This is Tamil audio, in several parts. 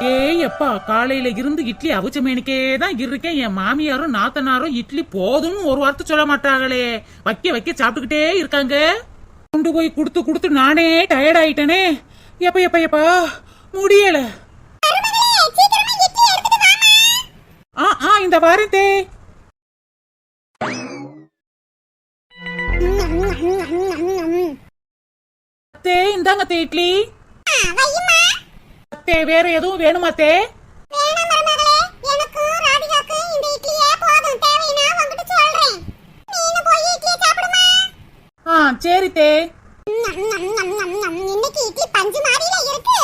ஏய் அப்பா, காலையில இருந்து இட்லி அவிச்ச மேனிக்கே தான் இருக்கேன். என் மாமியாரும் நாத்தனாரும் இட்லி போதும்னு ஒரு வார்த்தை சொல்ல மாட்டாங்களே. வைக்க வைக்க சாப்பிட்டுக்கிட்டே இருக்காங்க. கொண்டு போய் கொடுத்து கொடுத்து நானே டயர்ட் ஆயிட்டனே. எப்ப எப்ப எப்பா முடியல. இந்த வாரத்தே இந்தாங்க இட்லி. வேற எதுவும் வேணுமா தே? சரி தே. இன்னைக்கு இட்லி பஞ்சு மாதிரில இருக்கு.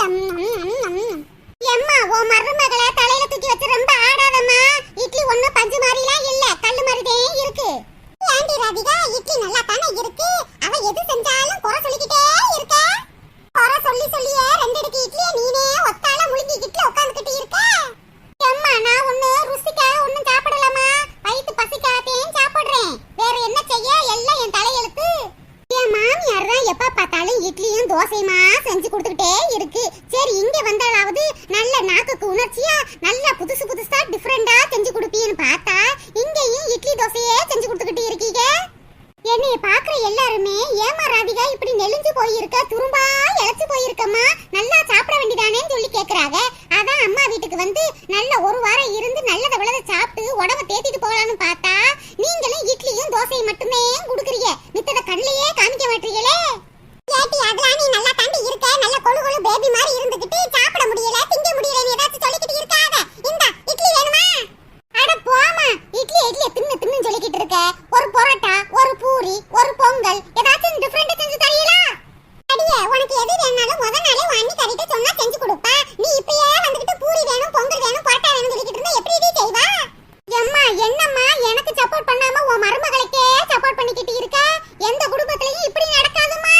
எம்மா ஓ மருமகளே தலையில தூக்கி வச்சு ரொம்ப ஆடாதம்மா. இட்லி ஒண்ணும் பஞ்சு மாதிரிலாம் இல்ல, கல்லு மாதிரிதே இருக்கு. ஏண்டி ராதிகா, இட்லி நல்லா தானே இருக்கு. அவ எது செஞ்சாலும் குறை சொல்லிக்கிட்டே இருக்க. குறை சொல்லி சொல்லியே ரெண்டு இடுக்கு இட்லியை நீனே ஒத்தால முழுங்கிக்கிட்டு உட்காந்துக்கிட்டு இருக்க. எம்மா நான் ஒண்ணு ருசிக்காக ஒண்ணும் சாப்பிடலாமா, வயிற்று பசிக்காகத்தையும் சாப்பிடுறேன். வேற என்ன செய்ய, எல்லாம் என் தலையெழுத்து. என் மாமியார் தான் எப்ப பார்த்தாலும் இட்லியும் தோசையுமா செஞ்சு கொடுத்துக்கிட்டே இருக்கு. சரி இங்க வந்தாலாவது நல்ல நாக்குக்கு உணர்ச்சியா நல்லா புதுசு புதுசா டிஃபரெண்டா செஞ்சு கொடுப்பீன்னு பார்த்தா இங்கேயும் இட்லி தோசையே செஞ்சு கொடுத்துக்கிட்டு இருக்கீங்க. என்னைய பாக்குற எல்லாருமே ஏமா ராதிகா இப்படி நெளிஞ்சு போயிருக்க, துரும்பா இழைச்சு போயிருக்கம்மா, நல்லா சாப்பிட வேண்டியதானேன்னு சொல்லி கேக்குறாங்க. அதான் அம்மா வீட்டுக்கு வந்து நல்ல ஒரு வாரம் இருந்து நல்லத விளத சாப்பிட்டு உடம்ப தேத்திட்டு போகலான்னு பார்த்தா நீங்களும் இட்லியும் தோசையும் மட்டுமே குடுக்குறீங்க, மித்தத கண்ணிலேயே காமிக்க மாட்டீங்களே. ஏட்டி அதெல்லாம் நீ நல்லா தாண்டி இருக்க, நல்ல கொழு கொழு பேபி மாதிரி இருந்துகிட்டு சாப்பிட முடியல திங்க முடியல ஏதாச்சும் சொல்லிக்கிட்டு இருக்காத. இந்த இட்லி வேணுமா? அட போமா, இட்லி இட்லி தின்னு தின்னு சொல்லிக்கிட்டு இருக்க. ஒரு பரோட்டா, ஒரு பூரி, ஒரு பொங்கல் ஏதாச்சும் டிஃபரெண்டா செஞ்சு தரீங்களா? அடியே உனக்கு எது வேணாலும் முத நாளே அண்ணி கறிட்டு சொன்னா செஞ்சு கொடுப்பா. நீ இப்பயே வந்துகிட்டு பூரி வேணும், பொங்கல் வேணும், பரோட்டா வேணும் சொல்லிக்கிட்டு இருந்தா எப்படி நீ செய்வா? எம்மா என்னம்மா எனக்கு சப்போர்ட் பண்ணாம உன் மருமகளுக்கே சப்போர்ட் பண்ணிக்கிட்டு இருக்க. எந்த குடும்பத்திலயும் இப்படி நடக்காதுமா.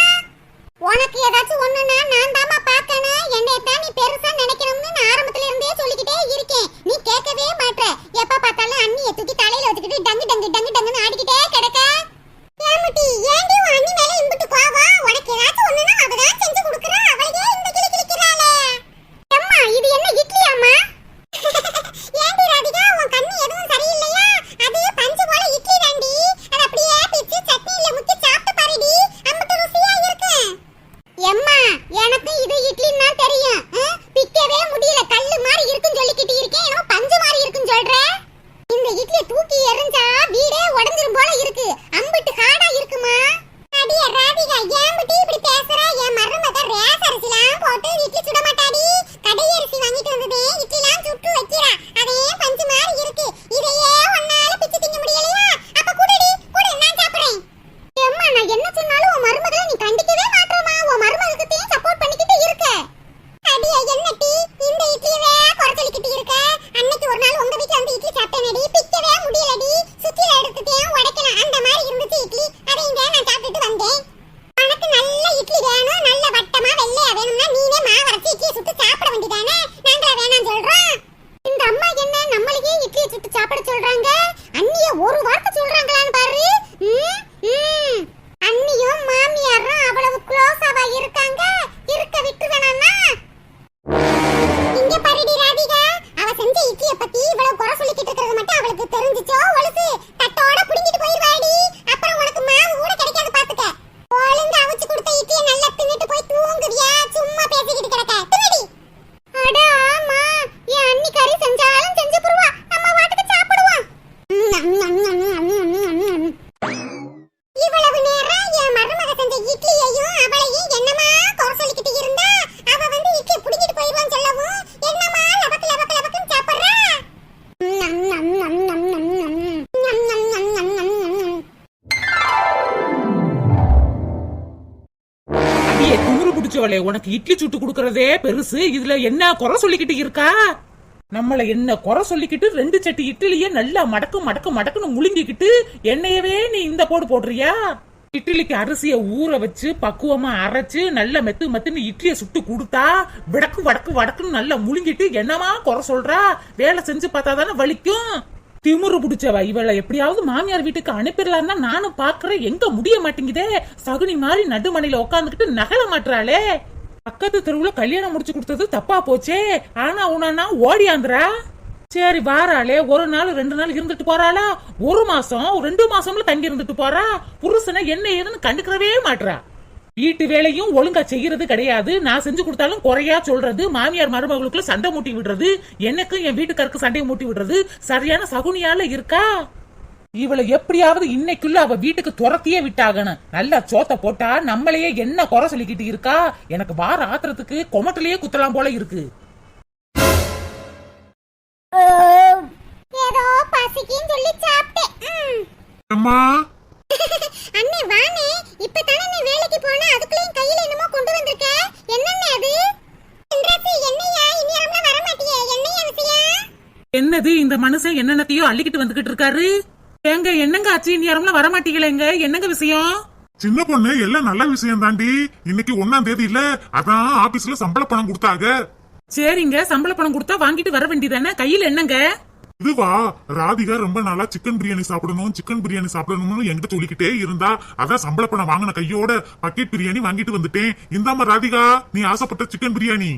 உனக்கு ஏதாச்சும் ஒண்ணுன்னா நான் தாமா பார்க்கணும். என்னைய தான் நீ பெருசா நினைக்கணும்னு நான் ஆரம்பத்துல இருந்தே சொல்லிக்கிட்டே இருக்கேன். நீ கேட்கவே மாட்ற. எப்ப பார்த்தாலும் அண்ணியை தூக்கி தலையில வச்சுக்கிட்டு டங்கு டங்கு டங்கு டங்குன்னு ஆடிக்கிட்டே கிடக்க. ஏமுட்டி ஏண்டி உன் அண்ணி மேல இம்புட்டு கோவம்? உனக்கு ஏதாச்சும் ஒண்ணுன்னா அவதான் செஞ்சு கொடுக்குறா, அவளையே இந்த கிளி கிளிக்கிறாளே. அம்மா இது என்ன இட்லியாம்மா? ஏண்டி ராதிகா உன் கண்ணு எதுவும் சரியில்லையா? அது பஞ்சு போல இட்லி தாண்டி. அது அப்படியே பிச்சு சட்னியில முக்கி சாப்பிட்டு பாருடி, அம்புட்டு ருசியா இருக்கு. எம்மா எனக்கு இது இட்லின்னா தெரியும், பிக்கவே முடியல, கல்லு மாதிரி இருக்குன்னு சொல்லிக்கிட்டு இருக்கேன், என்னமோ பஞ்சு மாதிரி இருக்குன்னு சொல்ற. இந்த இட்லியை தூக்கி எறிஞ்சா வீடே உடைஞ்சிரும் போல இருக்கு, அம்பிட்டு ஹார்டா இருக்குமா. அடியே ராதிகா ஏம்பிட்டி இப்படி பேசுற? என் மருமக ரேஸ் அரிசிலாம் போட்டு இட்லி சுட மாட்டாடி, கடை அரிசி வாங்கிட்டு வந்ததே இட்லிலாம் சுட்டு வைக்கிறா, அதே பஞ்சு மாதிரி இருக்கு. இதையே ஒன்னால பிச்சு திங்க முடியலையா? அப்ப குடுடி குடு, நான் சாப்பிடுறேன். அம்மா நான் என்ன சொன்னாலும் உன் மருமகளை நீ கண்டிக்கவே மாட்டேமா. உன் மருமகளுக்கு சப்போர்ட் பண்ணிக்கிட்டு இருக்க. அடியே என்ன டீ இந்த இட்லியவே குறை சொல்லிக்கிட்டு இருக்க? அன்னைக்கு ஒரு நாள் உங்க வீட்ல வந்து இட்லி சாப்பிட்டேனடி, பிக்கவே முடியலடி, சுத்தில எடுத்துட்டேன் உடைக்கலாம், அந்த மாதிரி இருந்துச்சு இட்லி. அதையும் தான் நான் சாப்பிட்டுட்டு வந்தேன். உனக்கு நல்ல இட்லி வேணும், நல்ல வட்டமா வெள்ளையா வேணும்னா நீனே மாவு அரைச்சி இட்லி சுட்டு சாப்பிட வேண்டியதானே, நாங்களா வேணாம் சொல்றோம். இந்த அம்மா என்ன நம்மளுக்கே இட்லியை சுட்டு சாப்பிட சொல்றாங்க, அண்ணிய ஒரு வார்த்தை சொல்றாங்களான்னு பாரு. அண்ணியும் மாமியாரும் அவ்வளவு க்ளோஸாவா இருக்காங்க, இருக்க விட்டு வேணாம்னா. இங்க பாருடி ராதிகா, அவ செஞ்ச இட்லிய பத்தி இவ்வளவு குறை சொல்லிக்கிட்டு இருக்கிறது மட்டும் அவளுக்கு தெரிஞ்சுச்சோ ஒழுசு தட்டோட புடிங்கிட்டு போயிடுவாடி. அப்புறம் உனக்கு மாவு கூட கிடைக்காது பாத்துக்க. ஒழுங்கு அவிச்சு கொடுத்த இட்லியை நல்லா தின்னுட்டு போய் தூங்குறியா? சும்மா பேசிக்கிட்டு கிடக்க தின்னடி. அட ஆமா, என் அண்ணி கறி செஞ்சாலும் செஞ்சு புருவா, நம்ம வாட்டுக்கு சாப்பிடுவோம். இவ்வளவு நேரம் என் மருமக செஞ்ச இட்லியையும் அவளையும் என்னமா குறை சொல்லிக்கிட்டு இருந்தா, அவ வந்து இட்லியை புடிங்கிட்டு போயிடுவான்னு சொல்லவும் என்னமா லபக்கு லபக்கு லபக்குன்னு சாப்பிடுறா. அடியே குமுறு பிடிச்சவளே, உனக்கு இட்லி சுட்டு கொடுக்கறதே பெருசு, இதுல என்ன குறை சொல்லிக்கிட்டு இருக்கா? நம்மள என்ன குறை சொல்லிக்கிட்டு ரெண்டு சட்டி இட்லியே நல்லா மடக்கு மடக்கு மடக்குன்னு முழுங்கிக்கிட்டு எண்ணெயவே நீ இந்த போடுறியா? இட்லிக்கு அரிசியை ஊற வச்சு பக்குவமா அரைச்சு நல்ல மெத்து மெத்துன்னு இட்லியை சுட்டு கொடுத்தா விடக்கு வடக்கு வடக்குன்னு நல்லா முழுங்கிட்டு என்னமா குறை சொல்றா? வேலை செஞ்சு பார்த்தா தானே வலிக்கும். திமுரு பிடிச்சவ இவளை எப்படியாவது மாமியார் வீட்டுக்கு அனுப்பிடலான்னா நானும் பாக்குறேன், எங்க முடிய மாட்டேங்குதே. சகுனி மாதிரி நடுமணில உட்காந்துக்கிட்டு நகல மாட்டுறாளே. பக்கத்து தெருவுல கல்யாணம் முடிச்சு கொடுத்தது தப்பா போச்சே. ஆனா உனா ஓடியாந்துரா. சரி வாராளே, ஒரு நாள் 2 நாள் இருந்துட்டு போறாளா, 1 மாசம் 2 மாசம்ல தங்கி இருந்துட்டு போறா. புருஷனை என்ன ஏதுன்னு கண்டுக்கிறவே மாட்றா. வீட்டு வேலையும் ஒழுங்கா செய்யறது கிடையாது. நான் செஞ்சு கொடுத்தாலும் குறையா சொல்றது, மாமியார் மருமகளுக்குள்ள சண்டை மூட்டி விடுறது, எனக்கும் என் வீட்டுக்காருக்கு சண்டையை மூட்டி விடுறது சரியான சகுனியால இருக்கா. இவளை எப்படியாவது இன்னைக்குள்ள அவ வீட்டுக்கு துரத்தியே விட்டாகணும். நல்லா சோத்த போட்டா நம்மளையே என்ன குறை சொல்லிக்கிட்டு இருக்கா. எனக்கு வார ஆத்திரத்துக்கு கொமட்டிலேயே குத்தலாம் போல இருக்கு. ஏதோ பசிக்குன்னு சொல்லி சாப்பிட்டேன். அம்மா அண்ணே வானே, இப்பதானே நீ வேலைக்கு போன, அதுக்குள்ளேயும் கையில என்னமோ கொண்டு வந்திருக்க. என்னண்ணே அது? இன்றைக்கு என்னையா இனியாமல வர மாட்டியே, என்னையா விஷயம்? என்னது இந்த மனுஷன் என்னென்னத்தையோ அள்ளிக்கிட்டு வந்துகிட்டு இருக்காரு. எங்க என்னங்க ஆச்சு, இனியாரம்ல வர மாட்டீங்களேங்க, என்னங்க விஷயம்? சின்ன பொண்ணு எல்லாம் நல்ல விஷயம் தாண்டி. இன்னைக்கு 1ஆம் தேதி இல்ல, அதான் ஆபீஸ்ல சம்பள பணம் கொடுத்தாங்க. சரிங்க, சம்பள பணம் கொடுத்தா வாங்கிட்டு வர வேண்டியதானே. கையில என்னங்க? இதுவா, ராதிகா ரொம்ப நாளா சிக்கன் பிரியாணி சாப்பிடணும்னு என்கிட்ட சொல்லிக்கிட்டே இருந்தா, அதான் சம்பள பணம் வாங்கின கையோட பக்கெட் பிரியாணி வாங்கிட்டு வந்துட்டேன். இந்தாம ராதிகா, நீ ஆசைப்பட்ட சிக்கன் பிரியாணி.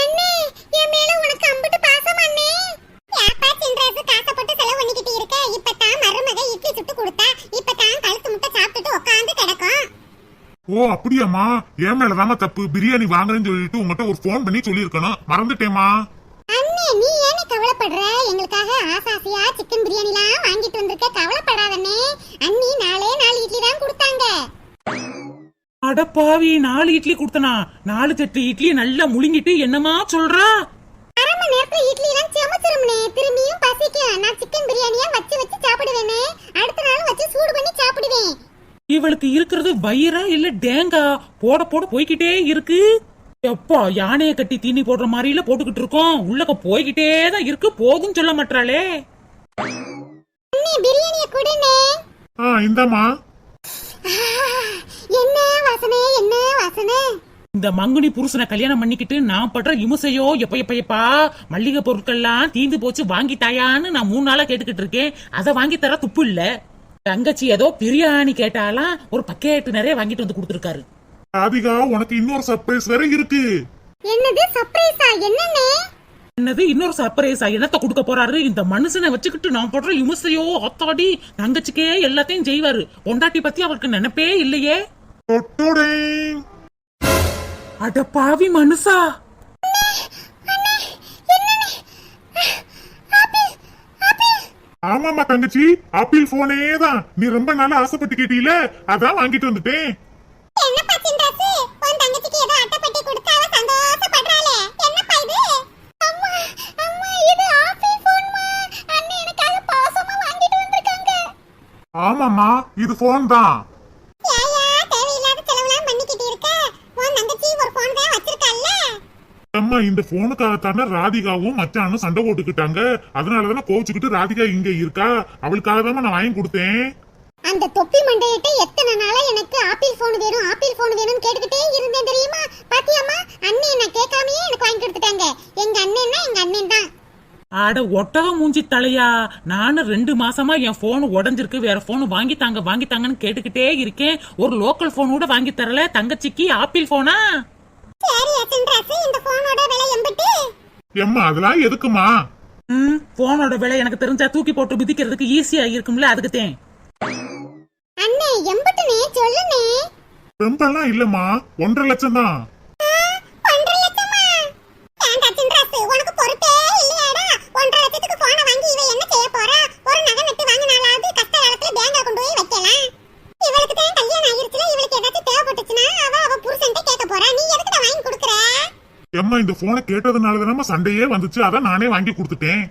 அண்ணே, என் மேல உனக்கு அம்பிட்டு பாசம் அண்ணே. யாப்பா சின்ராசு காசப்பட்டு செலவு பண்ணிக்கிட்டு இருக்க. இப்பதான் மருமக இட்லி சுட்டு கொடுத்தா, இப்பதான் கழுத்து முட்டை சாப்பிட்டுட்டு உட்கார்ந்து கிடக்கும். ஓ அப்படியாம்மா, என் மேலதாம்மா தப்பு. பிரியாணி வாங்குறேன்னு சொல்லிட்டு உங்ககிட்ட ஒரு போன் பண்ணி சொல்லிருக்கணும், மறந்துட்டேமா. அண்ணே, நீ ஏனே கவலைப்படுற? எங்களுக்காக ஆசாசியா சிக்கன் பிரியாணிலாம் வாங்கிட்டு வந்திருக்க, கவலைப்படாதண்ணே. அண்ணி 4 இட்லி தான் கொடுத்தாங்க. அடப்பாவி, 4 இட்லி கொடுத்தனா? 4 தட்டு இட்லி நல்லா முழுங்கிட்டு என்னமா சொல்றா? அரை மணி நேரத்துல இட்லி எல்லாம் செமச்சிரும்னே. திரும்பியும் பசிக்கும். நான் சிக்கன் பிரியாணியா வச்சு சாப்பிடுவேனே. அடுத்த நாள் வச்சு சூடு பண்ணி சாப்பிடுவேன். இவளுக்கு இருக்கிறது வயிறா இல்ல டேங்கா? போட போட போய்கிட்டே இருக்கு. எப்பா, யானைய கட்டி தீனி போடுற மாதிரில போட்டுக்கிட்டு இருக்கோம். உள்ளக்க போய்கிட்டே தான் இருக்கு, போதும் சொல்ல மாட்டாளே. அண்ணே, பிரியாணிய குடுனே. இந்தாமா. என்ன வாசனை, என்ன வாசனை? இந்த மங்குனி புருஷனை கல்யாணம் பண்ணிக்கிட்டு நான் படுற இமுசையோ. எப்ப மல்லிகை பொருட்கள்லாம் தீந்து போச்சு, வாங்கி தாயான்னு நான் 3 நாளா கேட்டுக்கிட்டு இருக்கேன். அதை வாங்கி தர துப்பு இல்ல. தங்கச்சி ஏதோ பிரியாணி கேட்டாலாம், ஒரு பக்கெட் நிறைய வாங்கிட்டு வந்து கொடுத்துருக்காரு. ராதிகா, உனக்கு இன்னொரு சர்ப்ரைஸ் வேற இருக்கு. என்னது சர்ப்ரைஸா? என்னண்ணே? என்னது இன்னொரு சர்ப்ரைஸா? என்னத்த கொடுக்க போறாரு இந்த மனுஷனை வச்சுக்கிட்டு? நான் படுற இமுசையோ. அத்தாடி, தங்கச்சிக்கே எல்லாத்தையும் செய்வாரு. பொண்டாட்டி பத்தி அவருக்கு நினைப்பே இல்லையே. அட பாவி மனுஷா. ஆமாமா தங்கச்சி, ஆப்பிள் போனே தான். நீ ரொம்ப நாளா ஆசைப்பட்டு கேட்டீல, அதான் வாங்கிட்டு வந்துட்டேன். என்னப்பா சின்ராசு, உன் தங்கச்சிக்கு ஏதோ அட்டைப்பட்டி கொடுத்து அவ சந்தோஷப்படுறாளே. என்னப்பா இது? அம்மா, அம்மா, இது ஆப்பிள் போன்மா. அண்ணே எனக்காக பாசமா வாங்கிட்டு வந்திருக்காங்க. ஆமாமா, இது போன் தான். ஏயா தேவையில்லாத செலவுலாம் பண்ணிக்கிட்டு இருக்க? உன் தங்கச்சி ஒரு போன் தான் வச்சிருக்கல்ல. அம்மா, இந்த போனுக்காகத்தானே ராதிகாவும் மச்சானும் சண்டை போட்டுக்கிட்டாங்க. அதனாலதானே கோச்சுக்கிட்டு ராதிகா இங்க இருக்கா. அவளுக்காக தான் நான் வாங்கி கொடுத்தேன். அந்த தொப்பி மண்டையிட்ட எத்தனை நாளா எனக்கு ஆப்பிள் போன் வேணும், ஆப்பிள் போன் வேணும்னு கேட்டுக்கிட்டே இருந்தேன் தெரியுமா? பாத்தியாமா, அண்ணே நான் கேட்காமயே எனக்கு வாங்கி கொடுத்துட்டாங்க. எங்க அண்ணன்னா எங்க அண்ணன் தான். ஆட ஒட்டக மூஞ்சி தலையா, நானும் 2 மாசமா என் போன் உடஞ்சிருக்கு, வேற போன் வாங்கித்தாங்கன்னு கேட்டுக்கிட்டே இருக்கேன். ஒரு லோக்கல் போன் கூட வாங்கி தரல. தங்கச்சிக்கு ஆப்பிள் போனா? சரி சின்ராசு, இந்த போனோட விலை எம்பிட்டு? எம்மா, அதெல்லாம் எதுக்குமா? போனோட விலை எனக்கு தெரிஞ்சா தூக்கி போட்டு மிதிக்கிறதுக்கு ஈஸியா இருக்கும்ல, அதுக்குத்தேன். அண்ணே எம்பிட்டுனே சொல்லுனே. ரொம்பலாம் இல்லம்மா, 1.5 லட்சம் தான். 1.5 லட்சமா? ஏண்டா சின்ராசு, உனக்கு பொறுப்பே இல்லையாடா? 1.5 லட்சத்துக்கு போன வாங்கி இவ என்ன செய்ய போறா? ஒரு நகை நட்டு வாங்கினாலாவது கஷ்ட காலத்துல பேங்கா கொண்டு போய் வைக்கலாம். இவளுக்கு தான் கல்யாணம் ஆயிருச்சுல, இவளுக்கு ஏதாச்சும் தேவைப்பட்டுச்சுன்னா அவ புருஷன்ட்ட கேட்க போறா. நீ எதுக்கு வாங்கி கொடுக்குற? எம்மா, இந்த போனை கேட்டதுனாலதானம்மா சண்டையே வந்துச்சு, அதான் நானே வாங்கி கொடுத்துட்டேன்.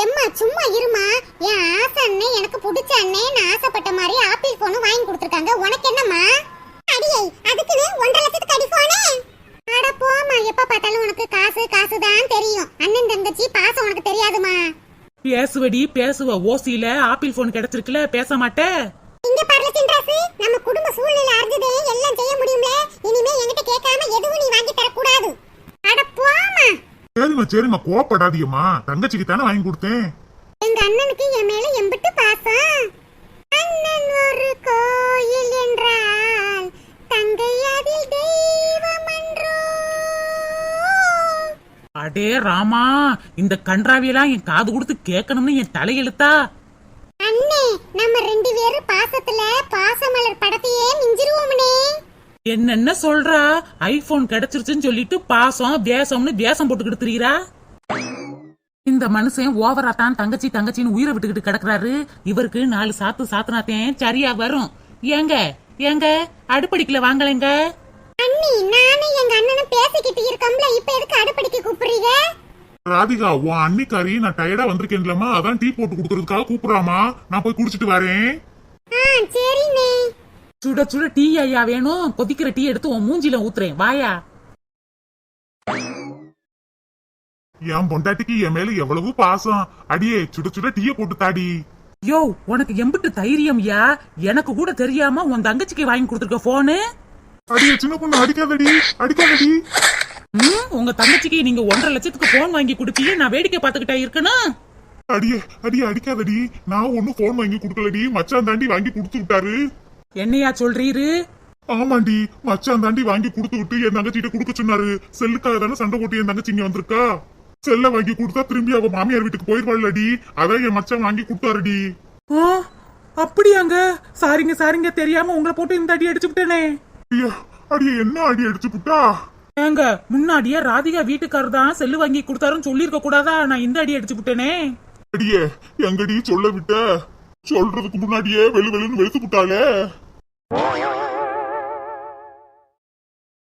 எம்மா சும்மா இருமா. என் ஆசை அண்ணே, எனக்கு பிடிச்ச அண்ணே, நான் ஆசைப்பட்ட மாதிரி ஆப்பிள் போன் வாங்கி கொடுத்துருக்காங்க. உனக்கு என்னம்மா? அடியே, அதுக்குன்னு 1.5 லட்சத்துக்கு அடி போனே? அட போமா, எப்ப பார்த்தாலும் உனக்கு காசு தான் தெரியும். அண்ணன் தங்கச்சி பாசம் உனக்கு தெரியாதுமா. பேசுவடி பேசுவ. ஓசியில ஆப்பிள் போன் கிடைச்சிருக்குல, பேச மாட்டே. இங்க பாருல சின்ராசு, நம்ம குடும்ப சூழ்நிலை அறிஞ்சதே எல்லாம் செய்ய முடியும்ல. இனிமே என்கிட்ட கேட்காம எதுவும் நீ வாங்கி தர கூடாது. அட போமா. சரிம்மா, கோவப்படாதீங்கம்மா. தங்கச்சிக்கு தானே வாங்கி கொடுத்தேன். எங்க அண்ணனுக்கு என் மேல எம்பிட்டு பாசம். அண்ணன் ஒரு கோயில் என்றால் தங்கை அதில் தெய்வம் என்றோ. அடே ராமா, இந்த கன்றாவியெல்லாம் என் காது கொடுத்து கேட்கணும்னு என் தலையெழுத்தா. அண்ணே நம்ம ரெண்டு பேரும் பாசத்துல பாசமலர் படத்தையே மிஞ்சிருவோம்னே. என்னென்ன சொல்றா? ஐபோன் கிடைச்சிருச்சுன்னு சொல்லிட்டு பாசம் தேசம்னு தேசம் போட்டுக்கிட்டு திரியிறா. இந்த மனுஷன் ஓவரா தான் தங்கச்சி தங்கச்சின்னு உயிரை விட்டுக்கிட்டு கிடக்குறாரு. இவருக்கு 4 சாத்து சாத்துனாத்தேன் சரியா வரும். ஏங்க ஏங்க அடுப்படிக்கல வாங்கலைங்க. அண்ணி நானும் எங்க அண்ணனும் பேசிக்கிட்டு இருக்கோம்ல, இப்ப எதுக்கு அடுப்படிக்கு கூப்பிடுறீங்க? ராதிகா உன் அன்னிக்காரி நான் டயர்டா வந்திருக்கேன்லமா, அதான் டீ போட்டு குடுக்கறதுக்காக கூப்பிடுறாமா. நான் போய் குடிச்சிட்டு வரேன். சரிண்ணே. சுட சுட டீ ஐயா வேணும். கொதிக்கிற டீ எடுத்து உன் மூஞ்சில ஊத்துறேன் வாயா. என் பொண்டாட்டிக்கு என் மேல எவ்வளவு பாசம். அடியே சுட சுட டீய போட்டு தாடி. யோ உனக்கு எம்பிட்டு தைரியம் யா? எனக்கு கூட தெரியாம உன் தங்கச்சிக்கு வாங்கி கொடுத்துருக்க போனு. அடியே சின்ன பொண்ணு அடிக்காதடி அடிக்காதடி. உங்க தங்கச்சிக்கு நீங்க 1.5 லட்சத்துக்கு போன் வாங்கி கொடுப்பீங்க, நான் வேடிக்கை பாத்துக்கிட்டா இருக்கணும். அடியே அடியே அடிக்காதடி. நான் ஒன்னும் போன் வாங்கி குடுக்கலடி, மச்சான் தாண்டி வாங்கி குடுத்து விட்டாரு. என்னையா சொல்றீரு? ஆமாண்டி, மச்சான் தாண்டி வாங்கி குடுத்து விட்டு என் தங்கச்சிட்ட குடுக்க சொன்னாரு. செல்லுக்காக தானே சண்டை போட்டு என் தங்கச்சி இங்க வந்திருக்கா. செல்ல வாங்கி கொடுத்தா திரும்பி அவ மாமியார் வீட்டுக்கு போயிருவாள்லடி, அதான் என் மச்சான் வாங்கி கொடுத்தாருடி. அப்படியாங்க? சாரிங்க சாரிங்க, தெரியாம உங்களை போட்டு இந்த அடி அடிச்சு விட்டேனே. அடியே என்ன அடி அடிச்சு புட்டா? ஏங்க முன்னாடியே ராதிகா வீட்டுக்காரர் தான் செல்லு வாங்கி கொடுத்தாருன்னு சொல்லிருக்க கூடாதா? நான் இந்த அடி அடிச்சு விட்டேனே. அடியே எங்கடி சொல்ல விட்ட? சொல்றதுக்கு முன்னாடியே வெளு வெளுன்னு வெளுத்து புட்டாளே.